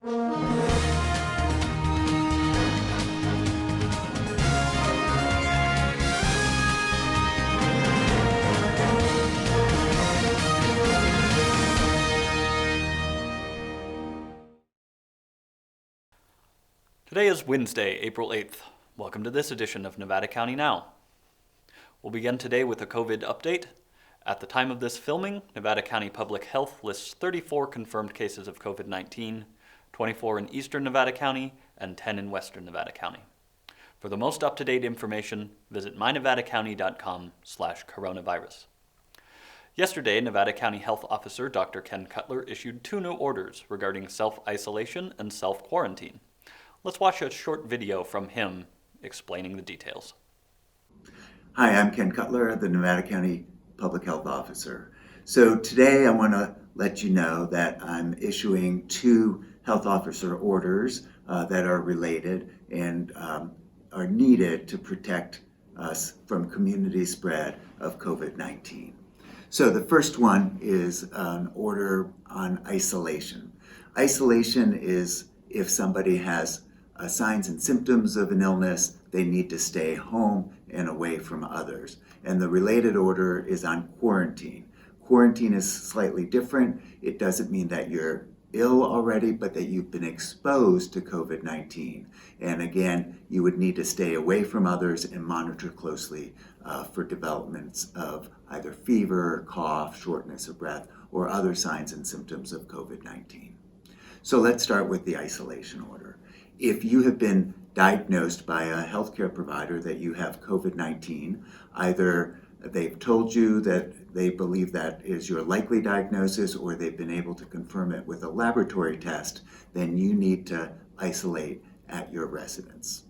Today is Wednesday, April 8th. Welcome to this edition of Nevada County Now. We'll begin today with a COVID update. At the time of this filming, Nevada County Public Health lists 34 confirmed cases of COVID-19, 24 in eastern Nevada County, and 10 in western Nevada County. For the most up-to-date information, visit mynevadacounty.com/coronavirus. Yesterday, Nevada County Health Officer Dr. Ken Cutler issued 2 new orders regarding self-isolation and self-quarantine. Let's watch a short video from him explaining the details. Hi, I'm Ken Cutler, the Nevada County Public Health Officer. So today I want to let you know that I'm issuing 2 health officer orders that are related and are needed to protect us from community spread of COVID-19. So the first one is an order on isolation. Isolation is if somebody has signs and symptoms of an illness, they need to stay home and away from others. And the related order is on quarantine. Quarantine is slightly different. It doesn't mean that you're ill already, but that you've been exposed to COVID-19. And again, you would need to stay away from others and monitor closely for developments of either fever, cough, shortness of breath, or other signs and symptoms of COVID-19. So let's start with the isolation order. If you have been diagnosed by a healthcare provider that you have COVID-19, either they've told you that they believe that is your likely diagnosis or they've been able to confirm it with a laboratory test, then you need to isolate at your residence.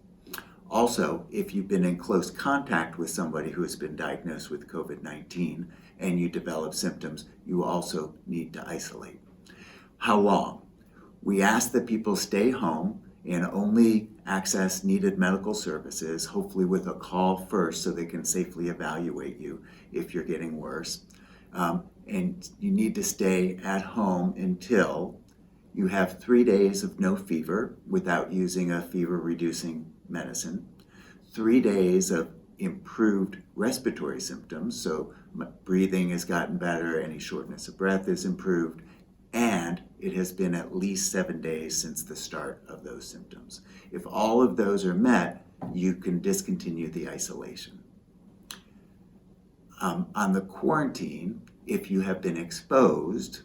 Also, if you've been in close contact with somebody who has been diagnosed with COVID-19 and you develop symptoms, you also need to isolate. How long? We ask that people stay home and only access needed medical services, hopefully with a call first so they can safely evaluate you if you're getting worse. And you need to stay at home until you have 3 days of no fever without using a fever-reducing medicine, 3 days of improved respiratory symptoms, so breathing has gotten better, any shortness of breath is improved, and it has been at least 7 days since the start of those symptoms. If all of those are met, you can discontinue the isolation. On the quarantine, if you have been exposed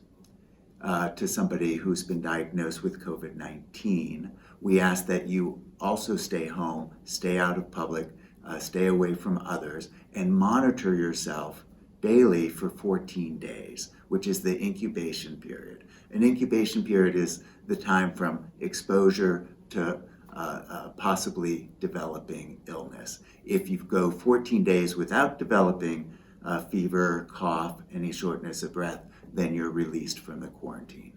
to somebody who's been diagnosed with COVID-19, we ask that you also stay home, stay out of public, stay away from others, and monitor yourself daily for 14 days, which is the incubation period. An incubation period is the time from exposure to possibly developing illness. If you go 14 days without developing fever, cough, any shortness of breath, then you're released from the quarantine.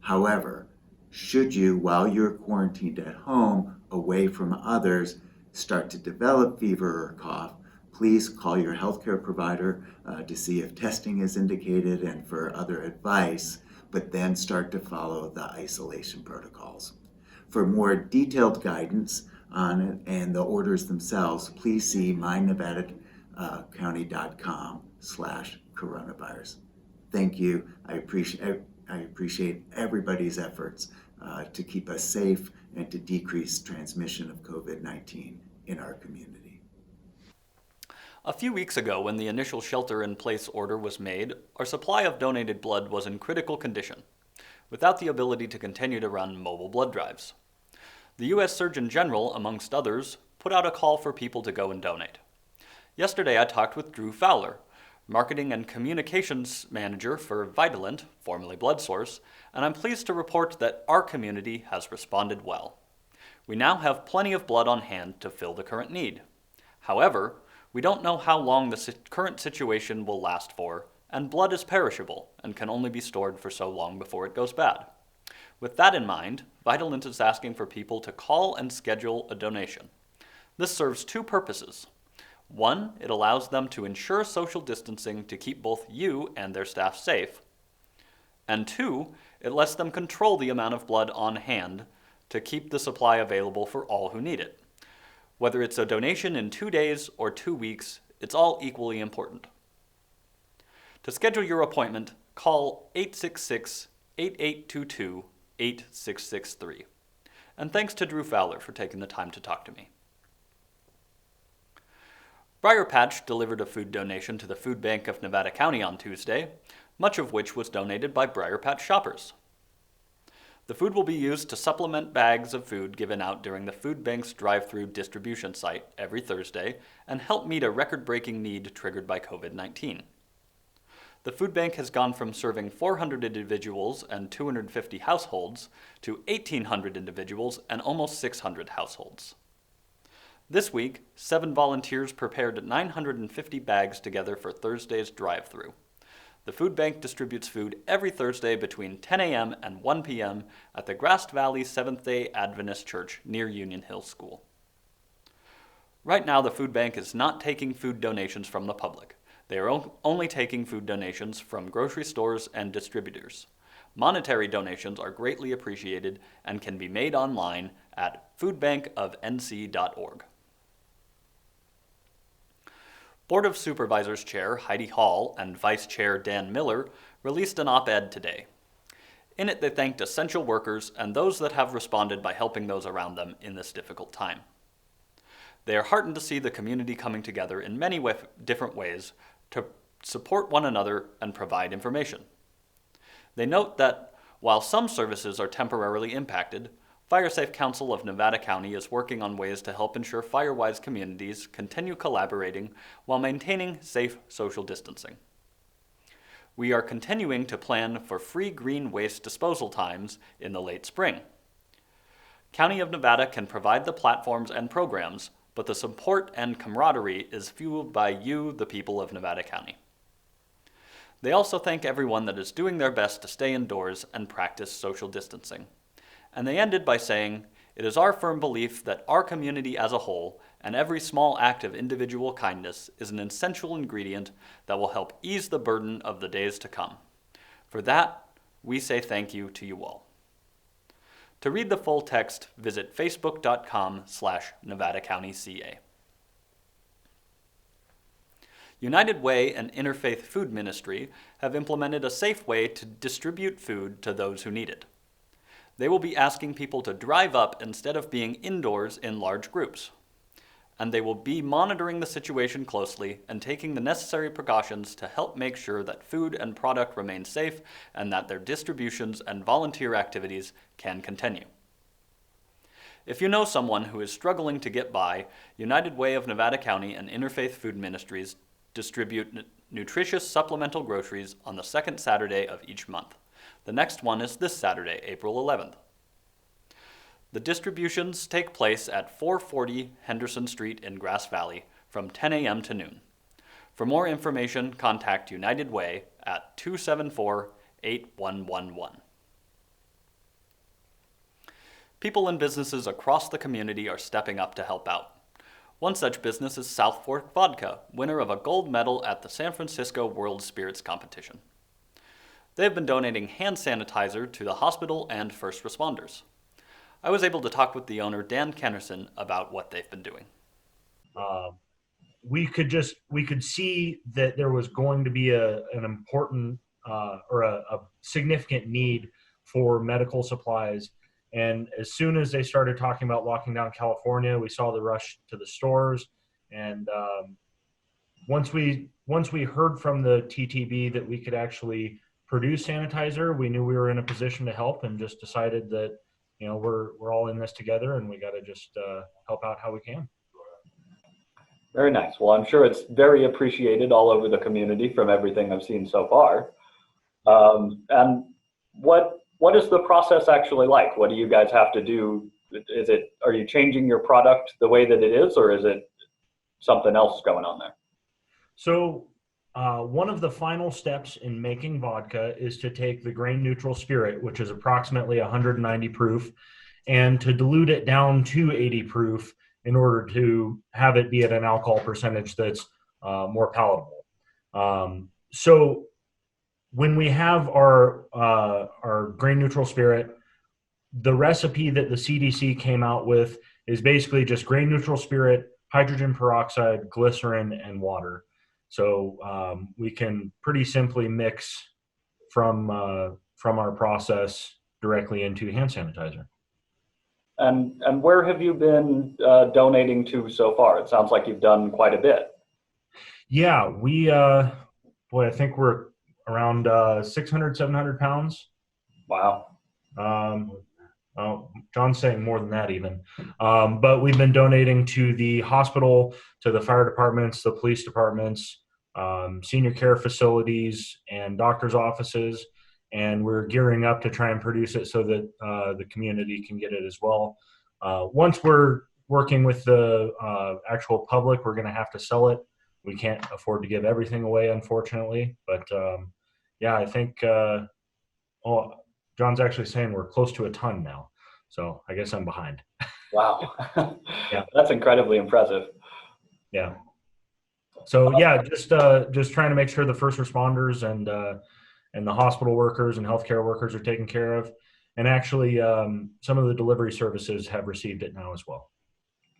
However, should you, while you're quarantined at home, away from others, start to develop fever or cough, please call your healthcare provider to see if testing is indicated and for other advice, but then start to follow the isolation protocols. For more detailed guidance on it and the orders themselves, please see mynevadacounty.com/coronavirus. Thank you. I appreciate everybody's efforts to keep us safe and to decrease transmission of COVID-19 in our community. A few weeks ago, when the initial shelter-in-place order was made, our supply of donated blood was in critical condition, without the ability to continue to run mobile blood drives. The U.S. Surgeon General, amongst others, put out a call for people to go and donate. Yesterday, I talked with Drew Fowler, Marketing and Communications Manager for Vitalant, formerly Blood Source, and I'm pleased to report that our community has responded well. We now have plenty of blood on hand to fill the current need. However, we don't know how long the current situation will last for, and blood is perishable and can only be stored for so long before it goes bad. With that in mind, Vitalant is asking for people to call and schedule a donation. This serves 2 purposes. One, it allows them to ensure social distancing to keep both you and their staff safe. And 2, it lets them control the amount of blood on hand to keep the supply available for all who need it. Whether it's a donation in 2 days or 2 weeks, it's all equally important. To schedule your appointment, call 866-8822-8663. And thanks to Drew Fowler for taking the time to talk to me. Briar Patch delivered a food donation to the Food Bank of Nevada County on Tuesday, much of which was donated by Briar Patch shoppers. The food will be used to supplement bags of food given out during the food bank's drive-through distribution site every Thursday and help meet a record-breaking need triggered by COVID-19. The food bank has gone from serving 400 individuals and 250 households to 1,800 individuals and almost 600 households. This week, 7 volunteers prepared 950 bags together for Thursday's drive-through. The food bank distributes food every Thursday between 10 a.m. and 1 p.m. at the Grass Valley Seventh-day Adventist Church near Union Hill School. Right now, the food bank is not taking food donations from the public. They are only taking food donations from grocery stores and distributors. Monetary donations are greatly appreciated and can be made online at foodbankofnc.org. Board of Supervisors Chair Heidi Hall and Vice Chair Dan Miller released an op-ed today. In it, they thanked essential workers and those that have responded by helping those around them in this difficult time. They are heartened to see the community coming together in many different ways to support one another and provide information. They note that while some services are temporarily impacted, FireSafe Council of Nevada County is working on ways to help ensure fire-wise communities continue collaborating while maintaining safe social distancing. We are continuing to plan for free green waste disposal times in the late spring. County of Nevada can provide the platforms and programs, but the support and camaraderie is fueled by you, the people of Nevada County. They also thank everyone that is doing their best to stay indoors and practice social distancing. And they ended by saying, "It is our firm belief that our community as a whole and every small act of individual kindness is an essential ingredient that will help ease the burden of the days to come. For that, we say thank you to you all." To read the full text, visit facebook.com/Nevada County CA. United Way and Interfaith Food Ministry have implemented a safe way to distribute food to those who need it. They will be asking people to drive up instead of being indoors in large groups. And they will be monitoring the situation closely and taking the necessary precautions to help make sure that food and product remain safe and that their distributions and volunteer activities can continue. If you know someone who is struggling to get by, United Way of Nevada County and Interfaith Food Ministries distribute nutritious supplemental groceries on the second Saturday of each month. The next one is this Saturday, April 11th. The distributions take place at 440 Henderson Street in Grass Valley from 10 a.m. to noon. For more information, contact United Way at 274-8111. People and businesses across the community are stepping up to help out. One such business is Southport Vodka, winner of a gold medal at the San Francisco World Spirits Competition. They have been donating hand sanitizer to the hospital and first responders. I was able to talk with the owner, Dan Kennerson, about what they've been doing. We could see that there was going to be an important or a significant need for medical supplies. And as soon as they started talking about locking down California, we saw the rush to the stores. And once we heard from the TTB that we could actually produce sanitizer, we knew we were in a position to help, and just decided that, we're all in this together, and we got to just help out how we can. Very nice. Well, I'm sure it's very appreciated all over the community from everything I've seen so far. And what is the process actually like? What do you guys have to do? Are you changing your product the way that it is, or is it something else going on there? So one of the final steps in making vodka is to take the grain neutral spirit, which is approximately 190 proof, and to dilute it down to 80 proof in order to have it be at an alcohol percentage that's more palatable. So when we have our grain neutral spirit, the recipe that the CDC came out with is basically just grain neutral spirit, hydrogen peroxide, glycerin, and water. So we can pretty simply mix from our process directly into hand sanitizer. And where have you been donating to so far? It sounds like you've done quite a bit. Yeah, we I think we're around 600, 700 pounds. Wow. Oh, John's saying more than that even. But we've been donating to the hospital, to the fire departments, the police departments, senior care facilities, and doctors' offices. And we're gearing up to try and produce it so that the community can get it as well. Once we're working with the actual public, we're going to have to sell it. We can't afford to give everything away, unfortunately. But yeah, I think, John's actually saying we're close to a ton now. So I guess I'm behind. Wow. Yeah. That's incredibly impressive. Yeah. So yeah, just trying to make sure the first responders and the hospital workers and healthcare workers are taken care of. And actually, some of the delivery services have received it now as well.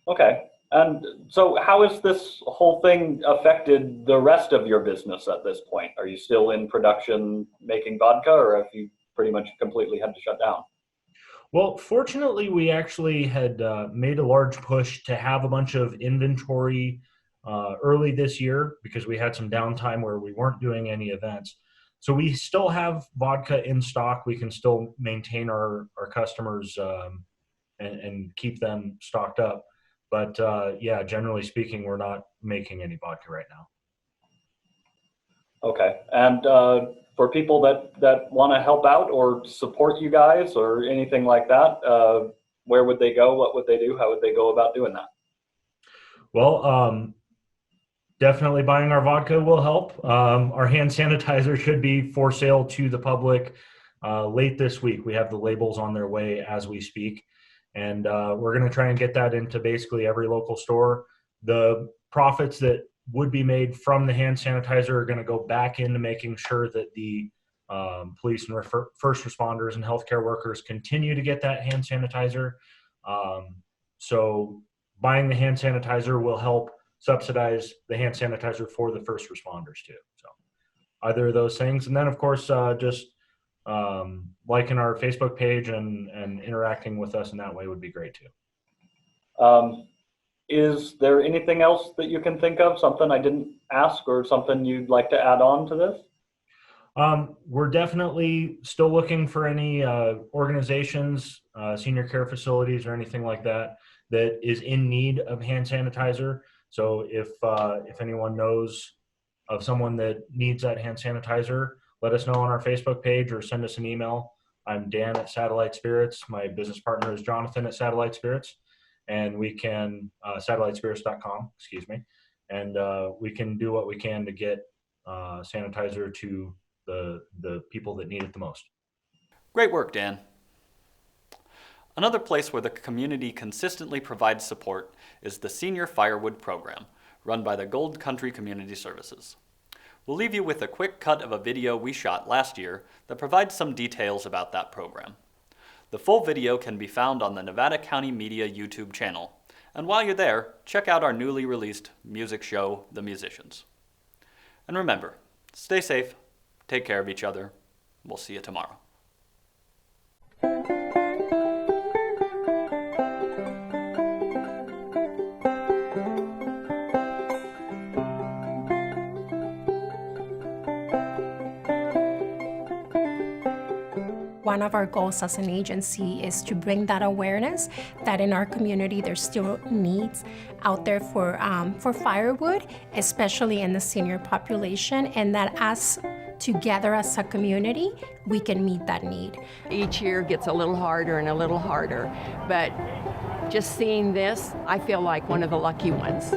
Okay. And so how has this whole thing affected the rest of your business at this point? Are you still in production making vodka, or have you pretty much completely had to shut down? Well, fortunately, we actually had made a large push to have a bunch of inventory early this year because we had some downtime where we weren't doing any events. So we still have vodka in stock. We can still maintain our customers and keep them stocked up. But yeah, generally speaking, we're not making any vodka right now. Okay. And for people that want to help out or support you guys or anything like that, where would they go? What would they do? How would they go about doing that? Well, definitely buying our vodka will help. Our hand sanitizer should be for sale to the public late this week. We have the labels on their way as we speak. And we're going to try and get that into basically every local store. The profits that would be made from the hand sanitizer are going to go back into making sure that the police and first responders and healthcare workers continue to get that hand sanitizer. So buying the hand sanitizer will help subsidize the hand sanitizer for the first responders too. So either of those things. And then of course, just liking our Facebook page and interacting with us in that way would be great too. Is there anything else that you can think of, something I didn't ask or something you'd like to add on to this? We're definitely still looking for any organizations, senior care facilities or anything like that is in need of hand sanitizer. So if anyone knows of someone that needs that hand sanitizer, let us know on our Facebook page or send us an email. I'm Dan at Satellite Spirits. My business partner is Jonathan at Satellite Spirits. And we can, satellitespirits.com, excuse me. And we can do what we can to get sanitizer to the people that need it the most. Great work, Dan. Another place where the community consistently provides support is the Senior Firewood Program, run by the Gold Country Community Services. We'll leave you with a quick cut of a video we shot last year that provides some details about that program. The full video can be found on the Nevada County Media YouTube channel, and while you're there, check out our newly released music show, The Musicians. And remember, stay safe, take care of each other. We'll see you tomorrow. One of our goals as an agency is to bring that awareness that in our community there's still needs out there for firewood, especially in the senior population, and that as together as a community, we can meet that need. Each year gets a little harder and a little harder, but just seeing this, I feel like one of the lucky ones.